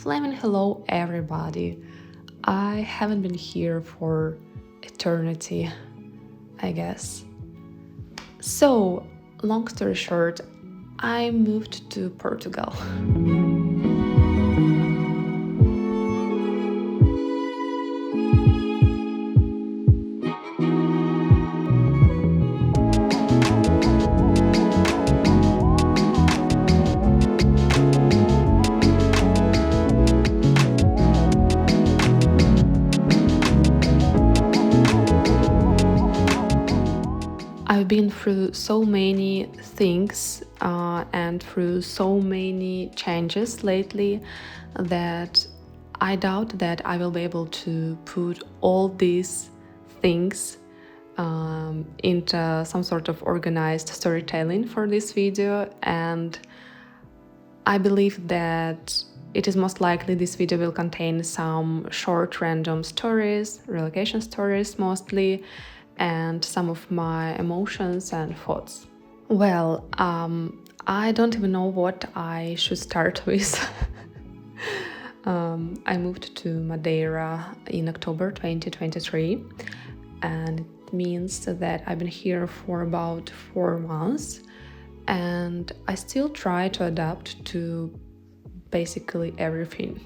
Flaming hello everybody. I haven't been here for eternity, I guess. So, long story short, I moved to Portugal. I've been through so many things and through so many changes lately that I doubt that I will be able to put all these things into some sort of organized storytelling for this video, and I believe that it is most likely this video will contain some short random stories, relocation stories mostly, and some of my emotions and thoughts. Well, I don't even know what I should start with. I moved to Madeira in October 2023, and it means that I've been here for about 4 months, and I still try to adapt to basically everything,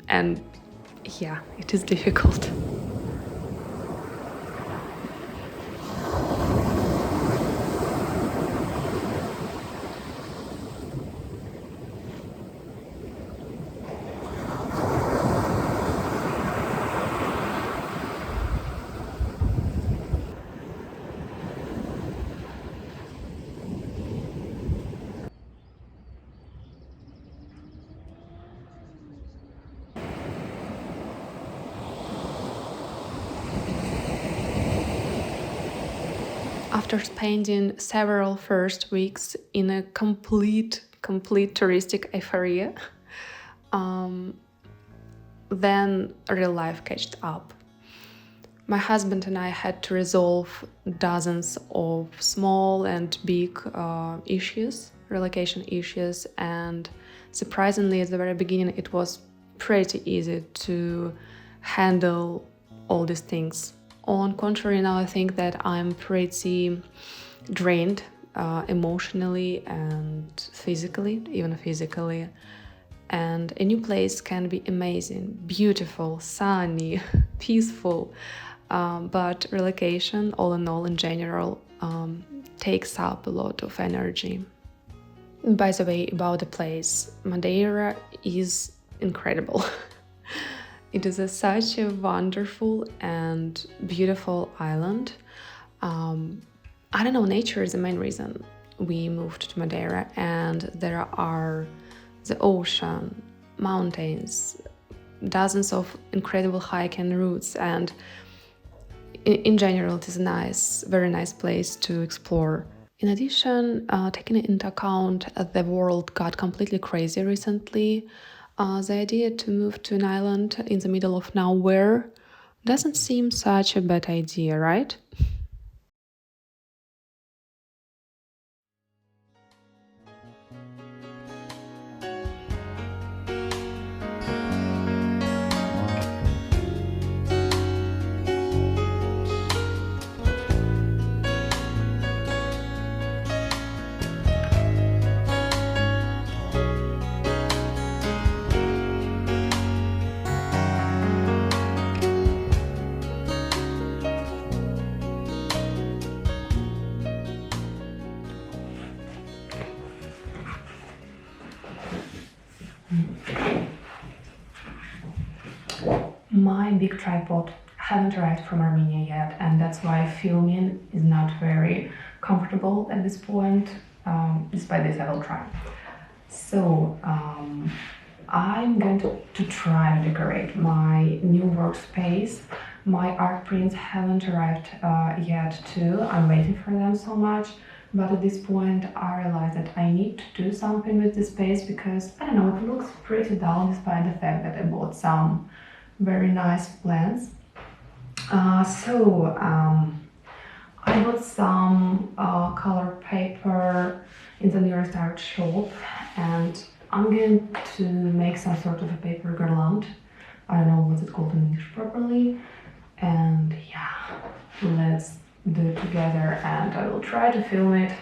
and yeah, it is difficult. After spending several first weeks in a complete touristic euphoria, then real life catched up. My husband and I had to resolve dozens of small and big issues, relocation issues, and surprisingly, at the very beginning, it was pretty easy to handle all these things. On contrary, now I think that I'm pretty drained emotionally and physically, even physically. And a new place can be amazing, beautiful, sunny, peaceful. But relocation, all in all, in general, takes up a lot of energy. By the way, about the place, Madeira is incredible. It is such a wonderful and beautiful island. I don't know, nature is the main reason we moved to Madeira, and there are the ocean, mountains, dozens of incredible hiking routes, and in general, it is a nice, very nice place to explore. In addition, taking into account the world got completely crazy recently, the idea to move to an island in the middle of nowhere doesn't seem such a bad idea, right? My big tripod haven't arrived from Armenia yet, and that's why filming is not very comfortable at this point. Despite this, I will try. So I'm going to try to decorate my new workspace. My art prints haven't arrived yet too. I'm waiting for them so much. But at this point, I realized that I need to do something with this space because, I don't know, it looks pretty dull despite the fact that I bought some very nice plants. I bought some color paper in the nearest art shop, and I'm going to make some sort of a paper garland. I don't know what's it called in English properly. And yeah, let's do it together and I will try to film it.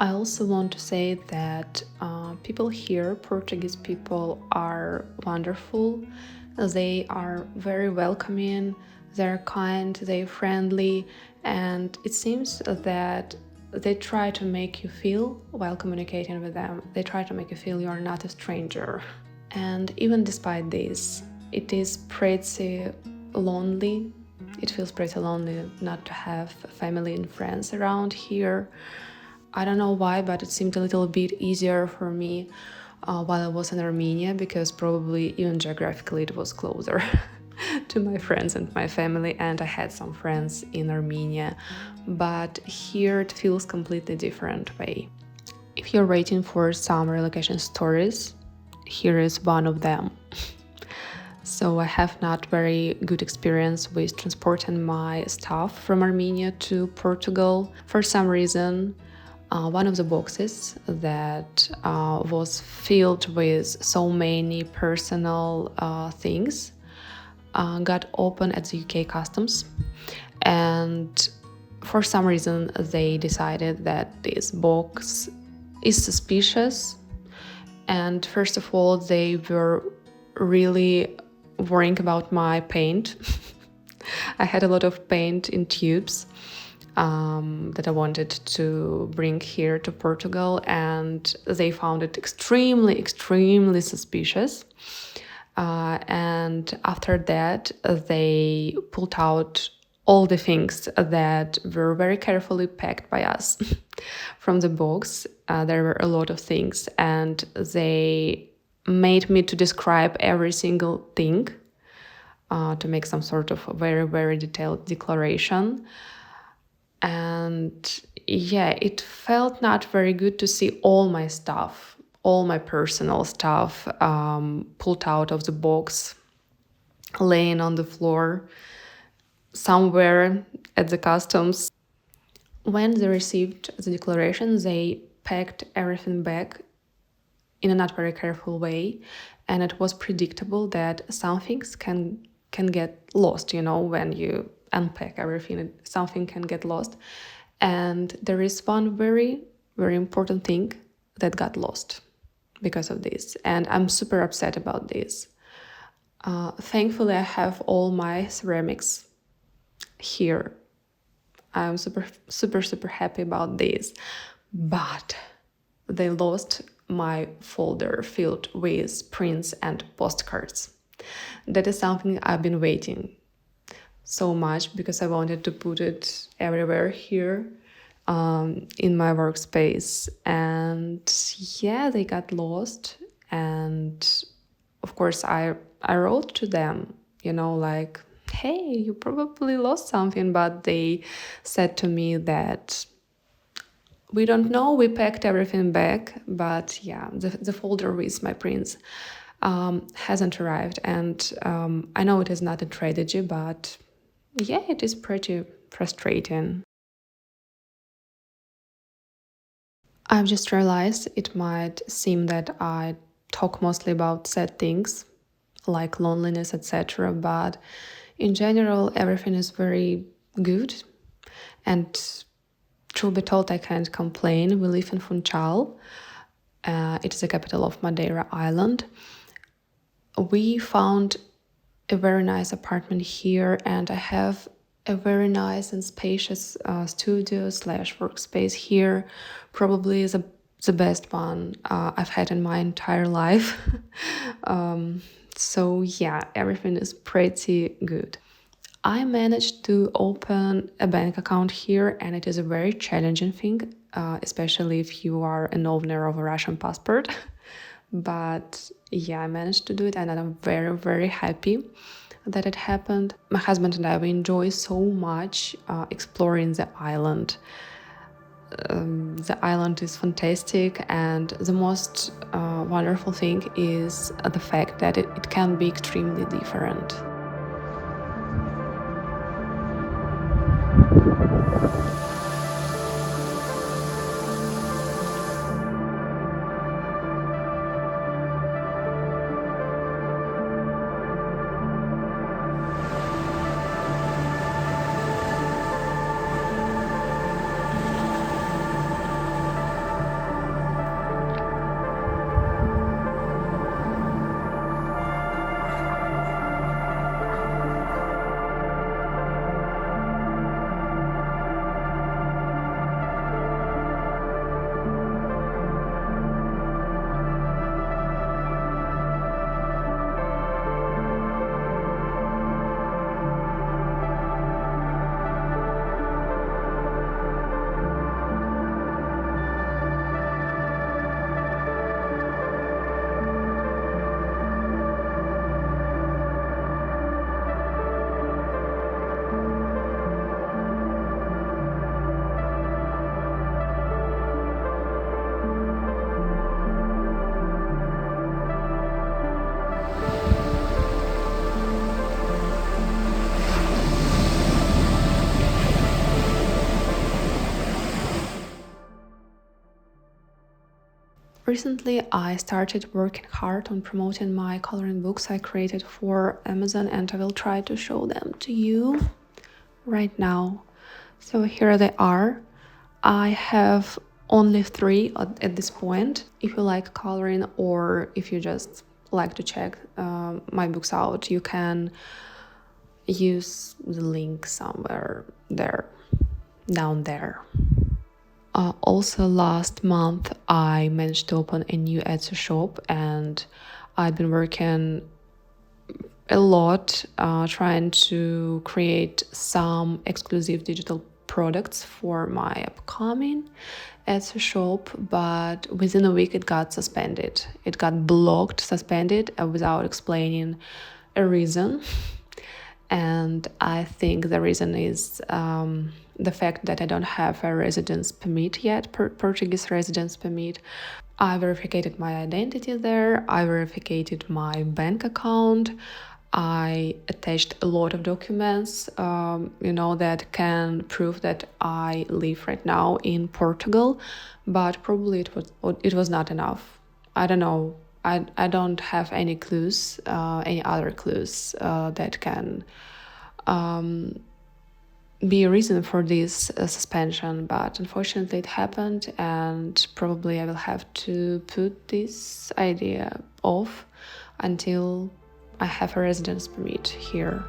I also want to say that people here, Portuguese people, are wonderful. They are very welcoming, they're kind, they're friendly, and it seems that they try to make you feel while communicating with them. They try to make you feel you're not a stranger. And even despite this, it is pretty lonely. It feels pretty lonely not to have family and friends around here. I don't know why, but it seemed a little bit easier for me while I was in Armenia, because probably even geographically it was closer to my friends and my family, and I had some friends in Armenia. But here it feels completely different way. If you're waiting for some relocation stories, here is one of them. So I have not very good experience with transporting my stuff from Armenia to Portugal. For some reason, one of the boxes that was filled with so many personal things got open at the UK customs, and for some reason they decided that this box is suspicious. And first of all, they were really worrying about my paint. I had a lot of paint in tubes that I wanted to bring here to Portugal, and they found it extremely, extremely suspicious. And after that, they pulled out all the things that were very carefully packed by us from the box. There were a lot of things, and they made me to describe every single thing to make some sort of very, very detailed declaration. And yeah, it felt not very good to see all my stuff, all my personal stuff pulled out of the box, laying on the floor somewhere at the customs. When they received the declaration, they packed everything back in a not very careful way, and it was predictable that some things can get lost, when you unpack everything, something can get lost. And there is one very, very important thing that got lost because of this, and I'm super upset about this. Thankfully, I have all my ceramics here. I'm super, super, super happy about this, but they lost my folder filled with prints and postcards. That is something I've been waiting so much, because I wanted to put it everywhere here in my workspace. And yeah, they got lost. And of course, I wrote to them, like, hey, you probably lost something. But they said to me that we don't know, we packed everything back. But yeah, the folder with my prints hasn't arrived. And I know it is not a tragedy, but yeah, it is pretty frustrating. I've just realized it might seem that I talk mostly about sad things like loneliness, etc. But in general, everything is very good. And truth be told, I can't complain. We live in Funchal. It is the capital of Madeira Island. We found a very nice apartment here, and I have a very nice and spacious studio slash workspace here. Probably the best one I've had in my entire life. So yeah, everything is pretty good. I managed to open a bank account here, and it is a very challenging thing, especially if you are an owner of a Russian passport. But yeah, I managed to do it, and I'm very, very happy that it happened. My husband and I, we enjoy so much exploring the island. The island is fantastic, and the most wonderful thing is the fact that it can be extremely different. Recently, I started working hard on promoting my coloring books I created for Amazon, and I will try to show them to you right now. So here they are. I have only 3 at this point. If you like coloring, or if you just like to check my books out, you can use the link somewhere there, down there. Also, last month I managed to open a new Etsy shop, and I've been working a lot trying to create some exclusive digital products for my upcoming Etsy shop, but within a week it got suspended. It got blocked, suspended without explaining a reason. And I think the reason is the fact that I don't have a residence permit yet, Portuguese residence permit. I verified my identity there, I verified my bank account, I attached a lot of documents, that can prove that I live right now in Portugal, but probably it was not enough. I don't know. I don't have any clues, any other clues that can be a reason for this suspension, but unfortunately it happened, and probably I will have to put this idea off until I have a residence permit here.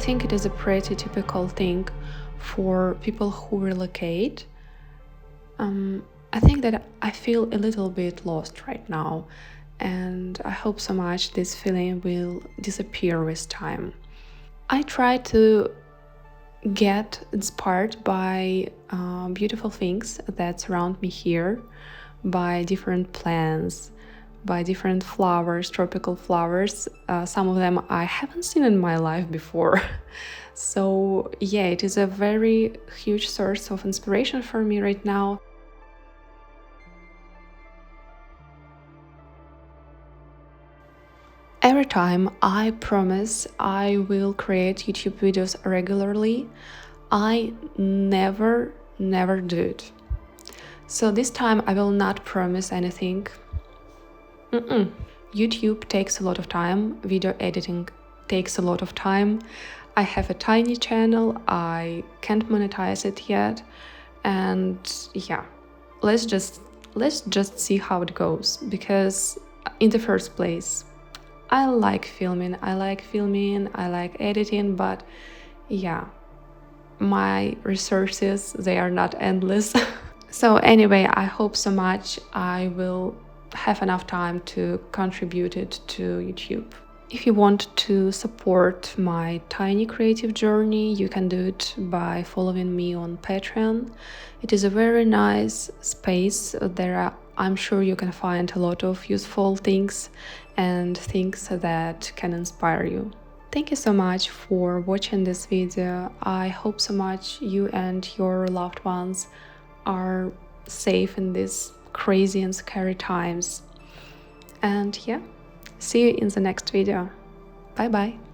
think it is a pretty typical thing for people who relocate. I think that I feel a little bit lost right now, and I hope so much this feeling will disappear with time. I try to get inspired by beautiful things that surround me here, by different plants, by different flowers, tropical flowers. Some of them I haven't seen in my life before. So, yeah, it is a very huge source of inspiration for me right now. Every time I promise I will create YouTube videos regularly, I never do it. So this time I will not promise anything. YouTube takes a lot of time, video editing takes a lot of time. I have a tiny channel, I can't monetize it yet, and yeah, let's just see how it goes, because in the first place, I like filming, I like editing, but yeah, my resources, they are not endless. So anyway, I hope so much I will have enough time to contribute it to YouTube. If you want to support my tiny creative journey, you can do it by following me on Patreon. It is a very nice space. I'm sure you can find a lot of useful things and things that can inspire you. Thank you so much for watching this video. I hope so much you and your loved ones are safe in these crazy and scary times. And yeah, see you in the next video. Bye bye.